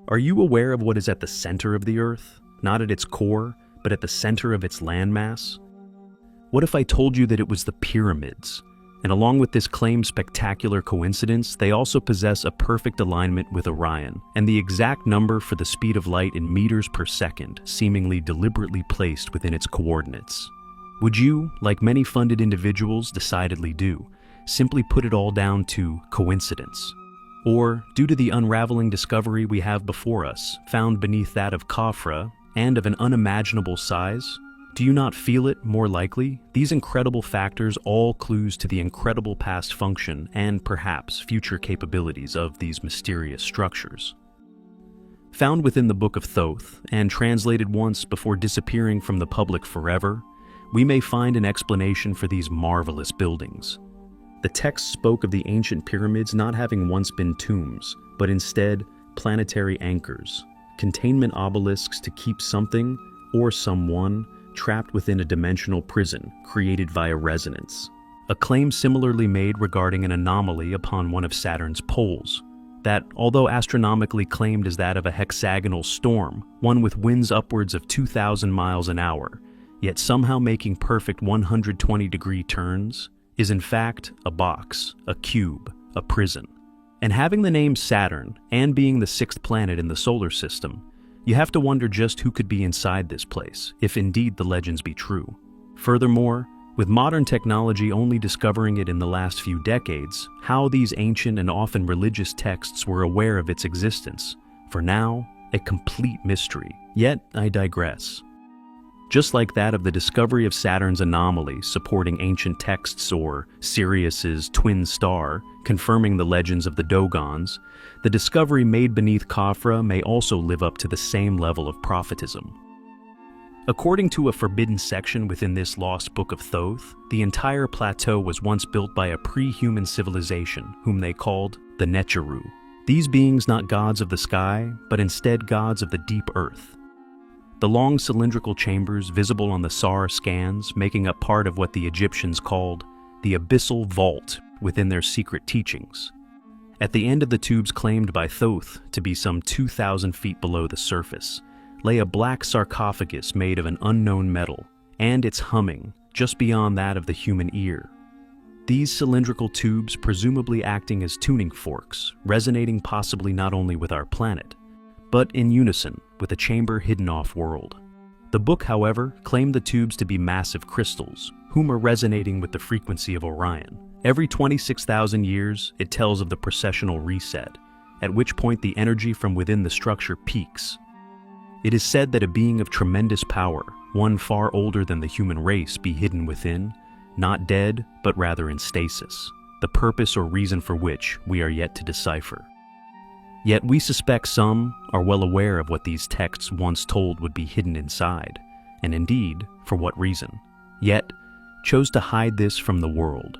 Are you aware of what is at the center of the Earth? Not at its core, but at the center of its landmass? What if I told you that it was the pyramids? And along with this claimed spectacular coincidence, they also possess a perfect alignment with Orion, and the exact number for the speed of light in meters per second, seemingly deliberately placed within its coordinates. Would you, like many funded individuals decidedly do, simply put it all down to coincidence? Or, due to the unraveling discovery we have before us, found beneath that of Khafra, and of an unimaginable size, do you not feel it more likely? These incredible factors all clues to the incredible past function and perhaps future capabilities of these mysterious structures. Found within the Book of Thoth, and translated once before disappearing from the public forever, we may find an explanation for these marvelous buildings. The text spoke of the ancient pyramids not having once been tombs, but instead planetary anchors, containment obelisks to keep something, or someone, trapped within a dimensional prison created via resonance. A claim similarly made regarding an anomaly upon one of Saturn's poles, that, although astronomically claimed as that of a hexagonal storm, one with winds upwards of 2,000 miles an hour, yet somehow making perfect 120-degree turns, is in fact a box, a cube, a prison. And having the name Saturn, and being the sixth planet in the solar system, you have to wonder just who could be inside this place, if indeed the legends be true. Furthermore, with modern technology only discovering it in the last few decades, how these ancient and often religious texts were aware of its existence, for now, a complete mystery. Yet, I digress. Just like that of the discovery of Saturn's anomaly supporting ancient texts, or Sirius's twin star, confirming the legends of the Dogons, the discovery made beneath Khafra may also live up to the same level of prophetism. According to a forbidden section within this lost Book of Thoth, the entire plateau was once built by a pre-human civilization, whom they called the Necheru. These beings not gods of the sky, but instead gods of the deep earth. The long cylindrical chambers visible on the SAR scans making up part of what the Egyptians called the abyssal vault within their secret teachings. At the end of the tubes claimed by Thoth to be some 2,000 feet below the surface, lay a black sarcophagus made of an unknown metal, and its humming just beyond that of the human ear. These cylindrical tubes presumably acting as tuning forks, resonating possibly not only with our planet, but in unison with a chamber hidden off-world. The book, however, claimed the tubes to be massive crystals, whom are resonating with the frequency of Orion. Every 26,000 years, it tells of the processional reset, at which point the energy from within the structure peaks. It is said that a being of tremendous power, one far older than the human race, be hidden within, not dead, but rather in stasis, the purpose or reason for which we are yet to decipher. Yet we suspect some are well aware of what these texts once told would be hidden inside, and indeed, for what reason, yet chose to hide this from the world.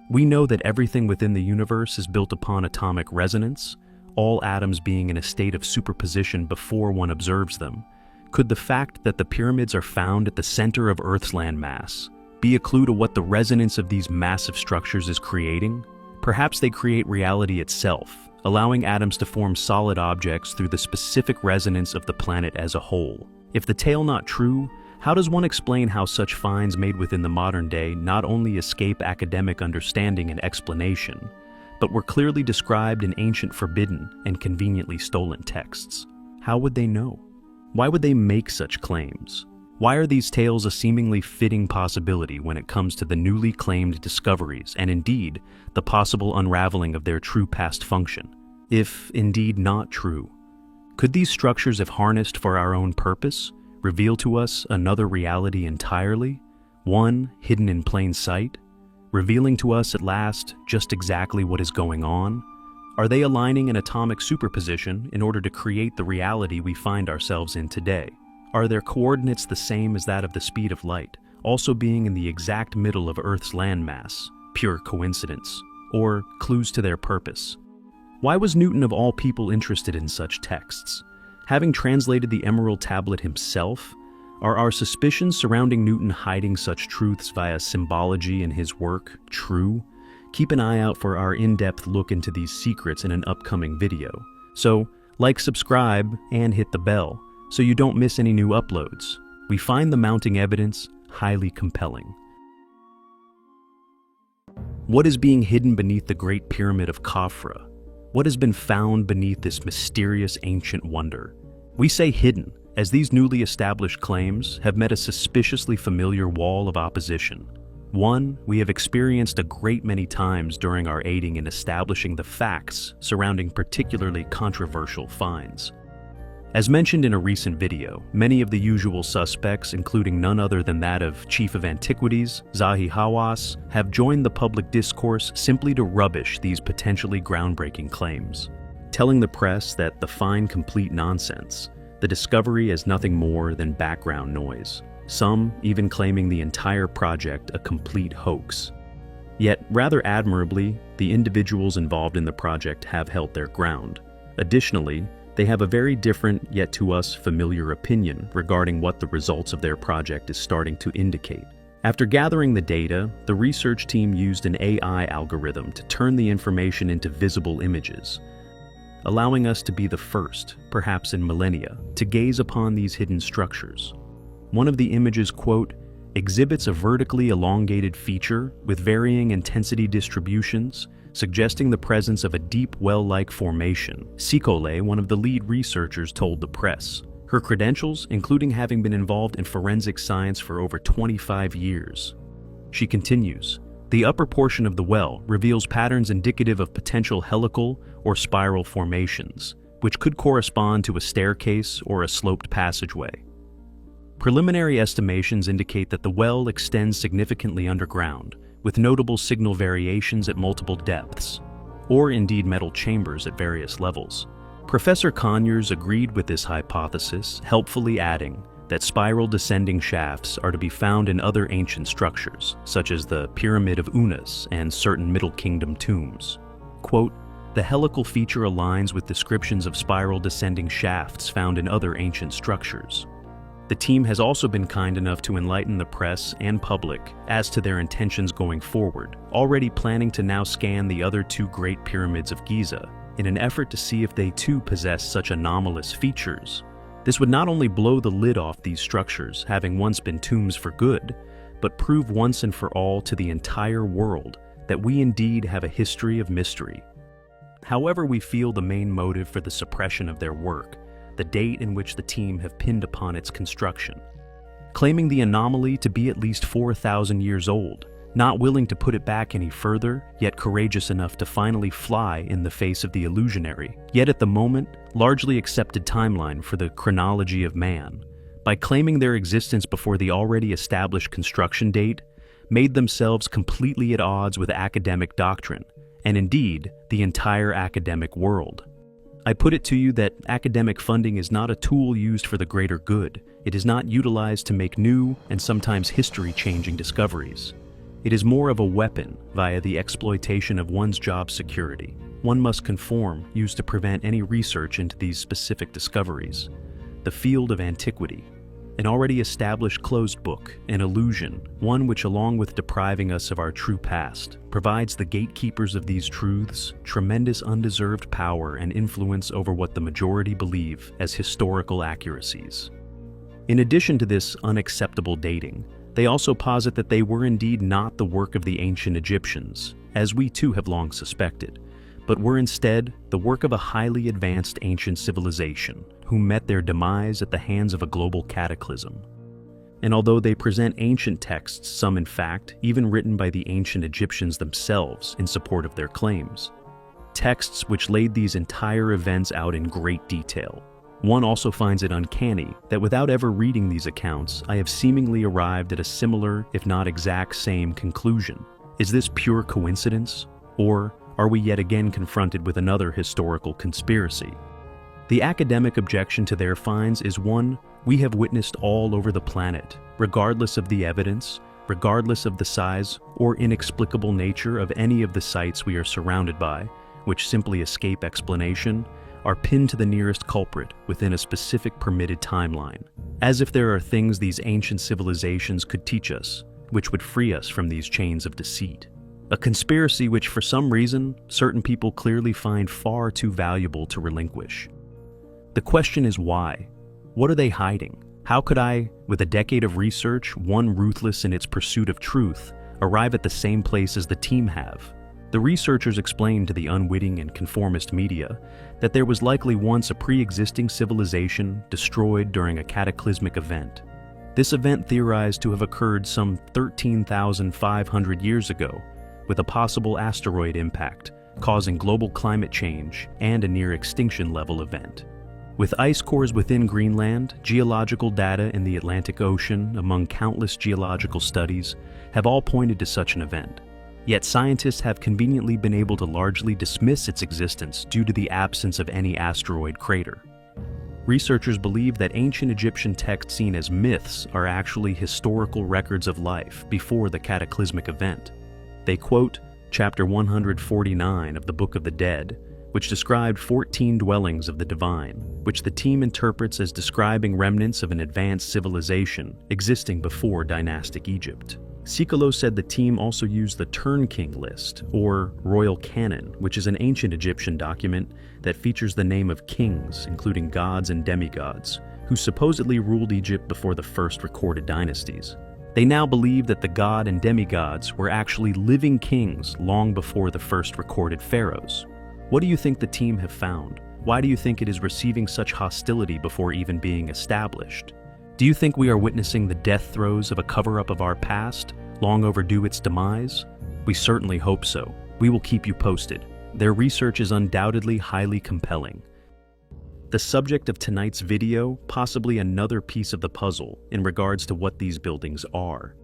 We know that everything within the universe is built upon atomic resonance, all atoms being in a state of superposition before one observes them. Could the fact that the pyramids are found at the center of Earth's landmass be a clue to what the resonance of these massive structures is creating? Perhaps they create reality itself, allowing atoms to form solid objects through the specific resonance of the planet as a whole. If the tale not true, how does one explain how such finds made within the modern day not only escape academic understanding and explanation, but were clearly described in ancient forbidden and conveniently stolen texts? How would they know? Why would they make such claims? Why are these tales a seemingly fitting possibility when it comes to the newly claimed discoveries and indeed the possible unraveling of their true past function? If indeed not true, could these structures, if harnessed for our own purpose, reveal to us another reality entirely, one hidden in plain sight, revealing to us at last just exactly what is going on? Are they aligning an atomic superposition in order to create the reality we find ourselves in today? Are their coordinates the same as that of the speed of light, also being in the exact middle of Earth's landmass? Pure coincidence, or clues to their purpose? Why was Newton of all people interested in such texts? Having translated the Emerald Tablet himself, are our suspicions surrounding Newton hiding such truths via symbology in his work true? Keep an eye out for our in-depth look into these secrets in an upcoming video. So, Like, subscribe, and hit the bell so you don't miss any new uploads. We find the mounting evidence highly compelling. What is being hidden beneath the Great Pyramid of Khafra? What has been found beneath this mysterious ancient wonder? We say hidden, as these newly established claims have met a suspiciously familiar wall of opposition. One we have experienced a great many times during our aiding in establishing the facts surrounding particularly controversial finds. As mentioned in a recent video, many of the usual suspects, including none other than that of Chief of Antiquities, Zahi Hawass, have joined the public discourse simply to rubbish these potentially groundbreaking claims, telling the press that the find complete nonsense, the discovery is nothing more than background noise, some even claiming the entire project a complete hoax. Yet, rather admirably, the individuals involved in the project have held their ground. Additionally, they have a very different, yet to us familiar opinion regarding what the results of their project is starting to indicate. After gathering the data, the research team used an AI algorithm to turn the information into visible images, allowing us to be the first, perhaps in millennia, to gaze upon these hidden structures. One of the images, quote, exhibits a vertically elongated feature with varying intensity distributions, suggesting the presence of a deep well-like formation, Sikole, one of the lead researchers, told the press. Her credentials, including having been involved in forensic science for over 25 years. She continues, the upper portion of the well reveals patterns indicative of potential helical or spiral formations, which could correspond to a staircase or a sloped passageway. Preliminary estimations indicate that the well extends significantly underground, with notable signal variations at multiple depths, or indeed metal chambers at various levels. Professor Conyers agreed with this hypothesis, helpfully adding that spiral descending shafts are to be found in other ancient structures, such as the Pyramid of Unas and certain Middle Kingdom tombs. Quote, the helical feature aligns with descriptions of spiral descending shafts found in other ancient structures. The team has also been kind enough to enlighten the press and public as to their intentions going forward, already planning to now scan the other two Great Pyramids of Giza in an effort to see if they too possess such anomalous features. This would not only blow the lid off these structures, having once been tombs for good, but prove once and for all to the entire world that we indeed have a history of mystery. However we feel the main motive for the suppression of their work, the date in which the team have pinned upon its construction, claiming the anomaly to be at least 4,000 years old, not willing to put it back any further, yet courageous enough to finally fly in the face of the illusionary, yet at the moment, largely accepted timeline for the chronology of man, by claiming their existence before the already established construction date, made themselves completely at odds with academic doctrine, and indeed, the entire academic world. I put it to you that academic funding is not a tool used for the greater good. It is not utilized to make new and sometimes history-changing discoveries. It is more of a weapon via the exploitation of one's job security. One must conform, used to prevent any research into these specific discoveries. The field of antiquity, an already established closed book, an illusion, one which, along with depriving us of our true past, provides the gatekeepers of these truths tremendous undeserved power and influence over what the majority believe as historical accuracies. In addition to this unacceptable dating, they also posit that they were indeed not the work of the ancient Egyptians, as we too have long suspected, but were instead the work of a highly advanced ancient civilization who met their demise at the hands of a global cataclysm. And although they present ancient texts, some in fact even written by the ancient Egyptians themselves in support of their claims, texts which laid these entire events out in great detail, one also finds it uncanny that without ever reading these accounts, I have seemingly arrived at a similar, if not exact same conclusion. Is this pure coincidence? Or are we yet again confronted with another historical conspiracy? The academic objection to their finds is one we have witnessed all over the planet, regardless of the evidence, regardless of the size or inexplicable nature of any of the sites we are surrounded by, which simply escape explanation, are pinned to the nearest culprit within a specific permitted timeline, as if there are things these ancient civilizations could teach us, which would free us from these chains of deceit. A conspiracy which, for some reason, certain people clearly find far too valuable to relinquish. The question is why? What are they hiding? How could I, with a decade of research, one ruthless in its pursuit of truth, arrive at the same place as the team have? The researchers explained to the unwitting and conformist media that there was likely once a pre-existing civilization destroyed during a cataclysmic event. This event theorized to have occurred some 13,500 years ago, with a possible asteroid impact, causing global climate change and a near-extinction level event. With ice cores within Greenland, geological data in the Atlantic Ocean, among countless geological studies, have all pointed to such an event. Yet scientists have conveniently been able to largely dismiss its existence due to the absence of any asteroid crater. Researchers believe that ancient Egyptian texts seen as myths are actually historical records of life before the cataclysmic event. They quote Chapter 149 of the Book of the Dead, which described 14 dwellings of the divine, which the team interprets as describing remnants of an advanced civilization existing before dynastic Egypt. Sikalo said the team also used the Turn King list, or Royal Canon, which is an ancient Egyptian document that features the name of kings, including gods and demigods, who supposedly ruled Egypt before the first recorded dynasties. They now believe that the god and demigods were actually living kings long before the first recorded pharaohs. What do you think the team have found? Why do you think it is receiving such hostility before even being established? Do you think we are witnessing the death throes of a cover-up of our past, long overdue its demise? We certainly hope so. We will keep you posted. Their research is undoubtedly highly compelling. The subject of tonight's video, possibly another piece of the puzzle in regards to what these buildings are.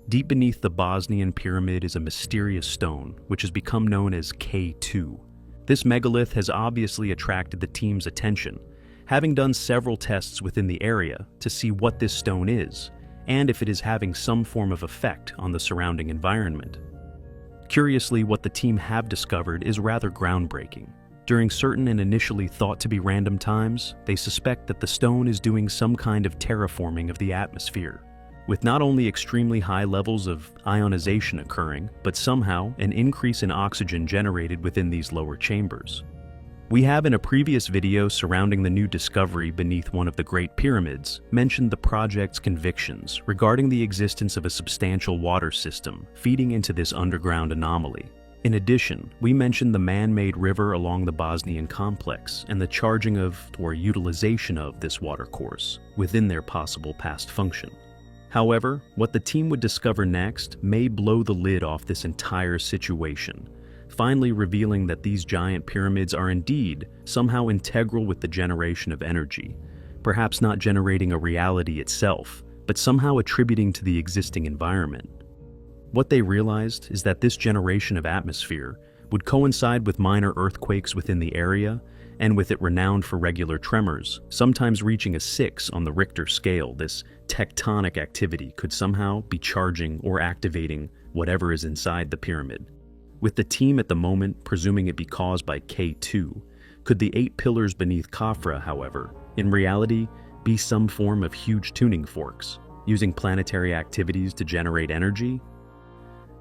Deep beneath the Bosnian pyramid is a mysterious stone, which has become known as K2. This megalith has obviously attracted the team's attention, having done several tests within the area to see what this stone is, and if it is having some form of effect on the surrounding environment. Curiously, what the team have discovered is rather groundbreaking. During certain and initially thought to be random times, they suspect that the stone is doing some kind of terraforming of the atmosphere, with not only extremely high levels of ionization occurring, but somehow an increase in oxygen generated within these lower chambers. We have in a previous video surrounding the new discovery beneath one of the Great Pyramids mentioned the project's convictions regarding the existence of a substantial water system feeding into this underground anomaly. In addition, we mentioned the man-made river along the Bosnian complex and the charging of, or utilization of, this watercourse within their possible past function. However, what the team would discover next may blow the lid off this entire situation, finally revealing that these giant pyramids are indeed somehow integral with the generation of energy, perhaps not generating a reality itself, but somehow attributing to the existing environment. What they realized is that this generation of atmosphere would coincide with minor earthquakes within the area, and with it renowned for regular tremors, sometimes reaching a 6 on the Richter scale. This tectonic activity could somehow be charging or activating whatever is inside the pyramid. With the team at the moment presuming it be caused by K2, could the 8 pillars beneath Khafra, however, in reality be some form of huge tuning forks, using planetary activities to generate energy?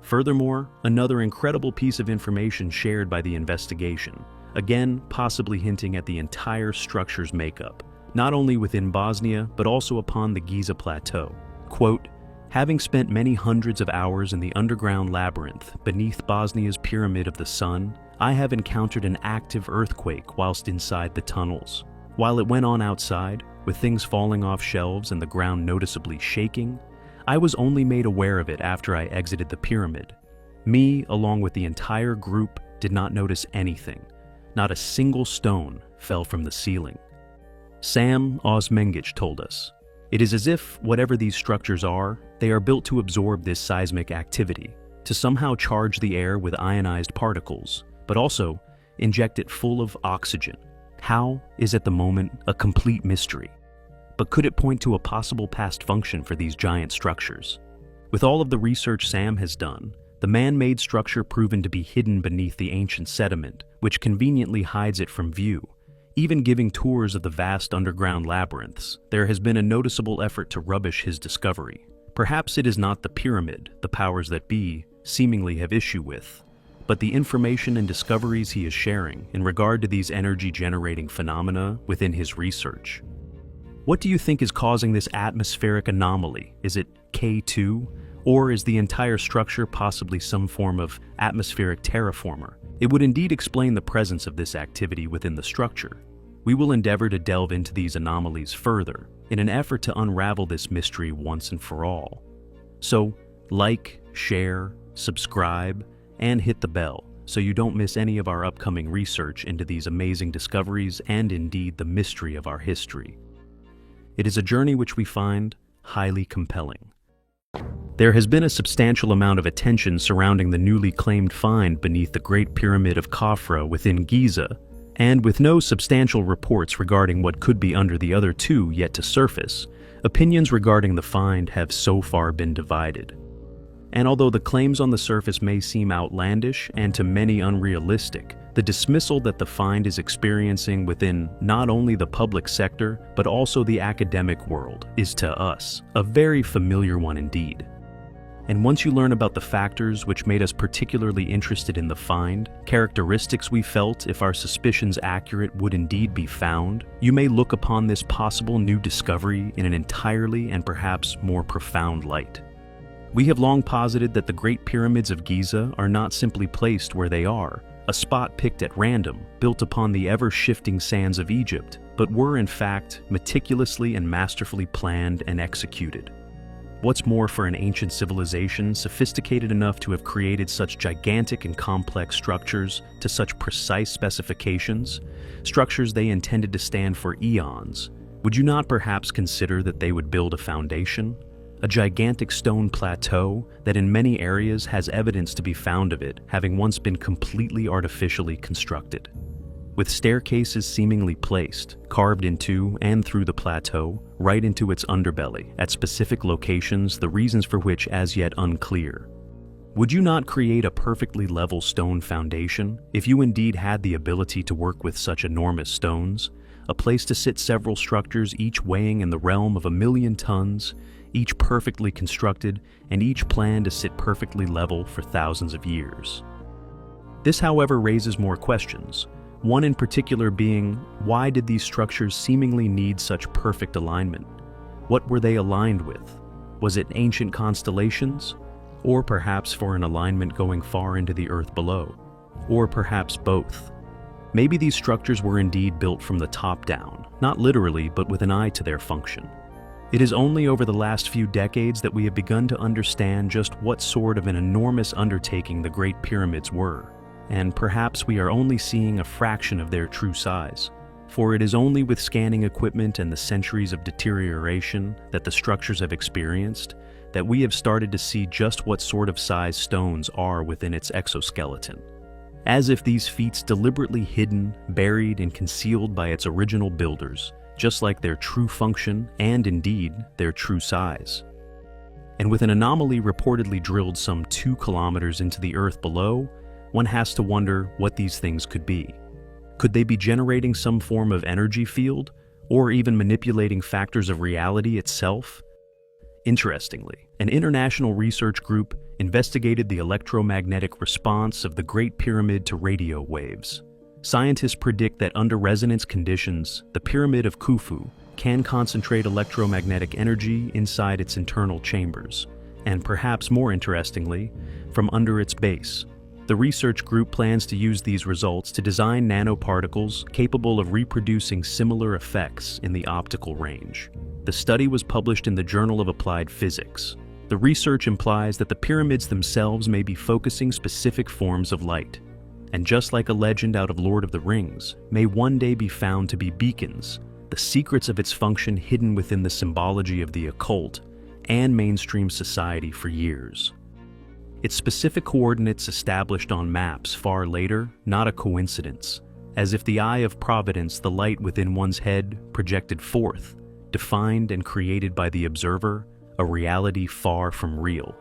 Furthermore, another incredible piece of information shared by the investigation, again possibly hinting at the entire structure's makeup, not only within Bosnia but also upon the Giza Plateau. Quote, having spent many hundreds of hours in the underground labyrinth beneath Bosnia's Pyramid of the Sun, I have encountered an active earthquake whilst inside the tunnels. While it went on outside, with things falling off shelves and the ground noticeably shaking, I was only made aware of it after I exited the pyramid. Me, along with the entire group, did not notice anything. Not a single stone fell from the ceiling. Sam Osmengic told us, it is as if whatever these structures are, they are built to absorb this seismic activity, to somehow charge the air with ionized particles, but also inject it full of oxygen. How is at the moment a complete mystery. But could it point to a possible past function for these giant structures? With all of the research Sam has done, the man-made structure proven to be hidden beneath the ancient sediment, which conveniently hides it from view. Even giving tours of the vast underground labyrinths, there has been a noticeable effort to rubbish his discovery. Perhaps it is not the pyramid the powers that be seemingly have issue with, but the information and discoveries he is sharing in regard to these energy-generating phenomena within his research. What do you think is causing this atmospheric anomaly? Is it K2? Or is the entire structure possibly some form of atmospheric terraformer? It would indeed explain the presence of this activity within the structure. We will endeavor to delve into these anomalies further in an effort to unravel this mystery once and for all. So, like, share, subscribe, and hit the bell so you don't miss any of our upcoming research into these amazing discoveries and indeed the mystery of our history. It is a journey which we find highly compelling. There has been a substantial amount of attention surrounding the newly claimed find beneath the Great Pyramid of Khafra within Giza, and with no substantial reports regarding what could be under the other two yet to surface, opinions regarding the find have so far been divided. And although the claims on the surface may seem outlandish and to many unrealistic, the dismissal that the find is experiencing within not only the public sector but also the academic world is to us a very familiar one indeed. And once you learn about the factors which made us particularly interested in the find, characteristics we felt if our suspicions accurate would indeed be found, you may look upon this possible new discovery in an entirely and perhaps more profound light. We have long posited that the Great Pyramids of Giza are not simply placed where they are, a spot picked at random, built upon the ever-shifting sands of Egypt, but were in fact meticulously and masterfully planned and executed. What's more, for an ancient civilization sophisticated enough to have created such gigantic and complex structures to such precise specifications, structures they intended to stand for eons, would you not perhaps consider that they would build a foundation? A gigantic stone plateau that in many areas has evidence to be found of it having once been completely artificially constructed. With staircases seemingly placed, carved into and through the plateau, right into its underbelly, at specific locations, the reasons for which as yet unclear. Would you not create a perfectly level stone foundation if you indeed had the ability to work with such enormous stones? A place to sit several structures, each weighing in the realm of 1,000,000 tons, each perfectly constructed, and each planned to sit perfectly level for thousands of years. This, however, raises more questions. One in particular being, why did these structures seemingly need such perfect alignment? What were they aligned with? Was it ancient constellations? Or perhaps for an alignment going far into the earth below? Or perhaps both? Maybe these structures were indeed built from the top down, not literally, but with an eye to their function. It is only over the last few decades that we have begun to understand just what sort of an enormous undertaking the Great Pyramids were. And perhaps we are only seeing a fraction of their true size, for it is only with scanning equipment and the centuries of deterioration that the structures have experienced that we have started to see just what sort of size stones are within its exoskeleton. As if these feats deliberately hidden, buried, and concealed by its original builders, just like their true function and indeed their true size. And with an anomaly reportedly drilled some 2 kilometers into the earth below, one has to wonder what these things could be. Could they be generating some form of energy field, or even manipulating factors of reality itself? Interestingly, an international research group investigated the electromagnetic response of the Great Pyramid to radio waves. Scientists predict that under resonance conditions, the Pyramid of Khufu can concentrate electromagnetic energy inside its internal chambers, and perhaps more interestingly, from under its base. The research group plans to use these results to design nanoparticles capable of reproducing similar effects in the optical range. The study was published in the Journal of Applied Physics. The research implies that the pyramids themselves may be focusing specific forms of light, and just like a legend out of Lord of the Rings, may one day be found to be beacons, the secrets of its function hidden within the symbology of the occult and mainstream society for years. Its specific coordinates established on maps far later, not a coincidence, as if the eye of providence, the light within one's head, projected forth, defined and created by the observer, a reality far from real.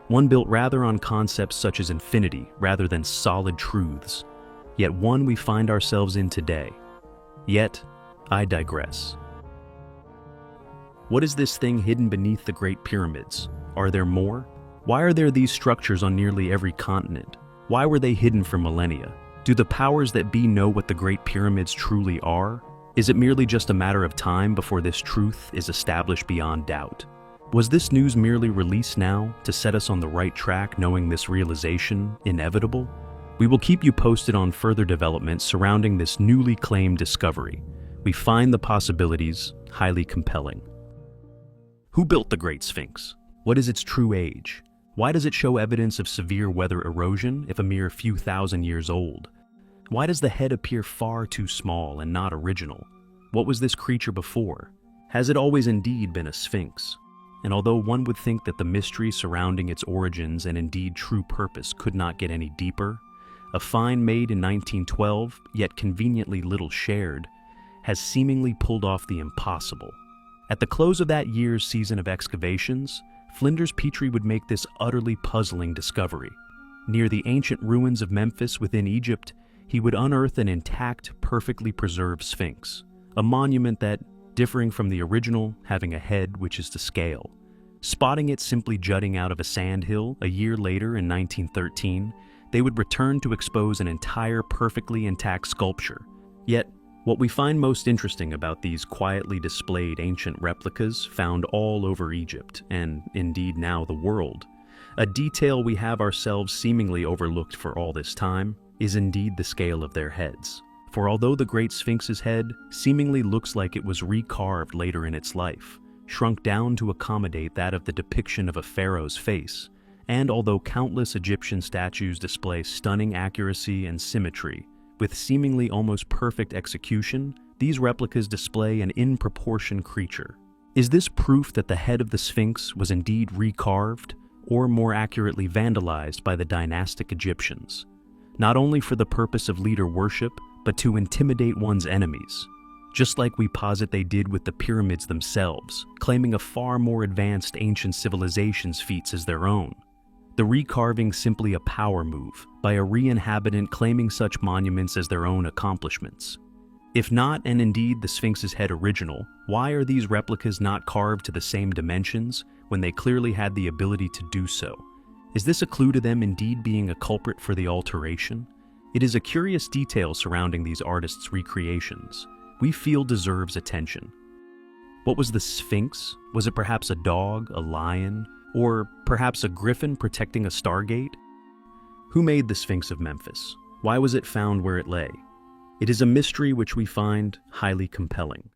One built rather on concepts such as infinity rather than solid truths, yet one we find ourselves in today. Yet, I digress. What is this thing hidden beneath the Great Pyramids? Are there more? Why are there these structures on nearly every continent? Why were they hidden for millennia? Do the powers that be know what the Great Pyramids truly are? Is it merely just a matter of time before this truth is established beyond doubt? Was this news merely released now to set us on the right track, knowing this realization inevitable? We will keep you posted on further developments surrounding this newly claimed discovery. We find the possibilities highly compelling. Who built the Great Sphinx? What is its true age? Why does it show evidence of severe weather erosion if a mere few thousand years old? Why does the head appear far too small and not original? What was this creature before? Has it always indeed been a sphinx? And although one would think that the mystery surrounding its origins and indeed true purpose could not get any deeper, a find made in 1912, yet conveniently little shared, has seemingly pulled off the impossible. At the close of that year's season of excavations, Flinders Petrie would make this utterly puzzling discovery. Near the ancient ruins of Memphis within Egypt, he would unearth an intact, perfectly preserved sphinx, a monument that, differing from the original, having a head which is to scale. Spotting it simply jutting out of a sandhill a year later in 1913, they would return to expose an entire perfectly intact sculpture. Yet, what we find most interesting about these quietly displayed ancient replicas found all over Egypt, and indeed now the world, a detail we have ourselves seemingly overlooked for all this time, is indeed the scale of their heads. For although the Great Sphinx's head seemingly looks like it was recarved later in its life, shrunk down to accommodate that of the depiction of a pharaoh's face, and although countless Egyptian statues display stunning accuracy and symmetry, with seemingly almost perfect execution, these replicas display an in-proportion creature. Is this proof that the head of the Sphinx was indeed recarved, or more accurately vandalized by the dynastic Egyptians, not only for the purpose of leader worship, but to intimidate one's enemies, just like we posit they did with the pyramids themselves, claiming a far more advanced ancient civilization's feats as their own? The recarving simply a power move by a re-inhabitant claiming such monuments as their own accomplishments. If not, and indeed the Sphinx's head original, why are these replicas not carved to the same dimensions when they clearly had the ability to do so? Is this a clue to them indeed being a culprit for the alteration? It is a curious detail surrounding these artists' recreations we feel deserves attention. What was the Sphinx? Was it perhaps a dog, a lion, or perhaps a griffin protecting a stargate? Who made the Sphinx of Memphis? Why was it found where it lay? It is a mystery which we find highly compelling.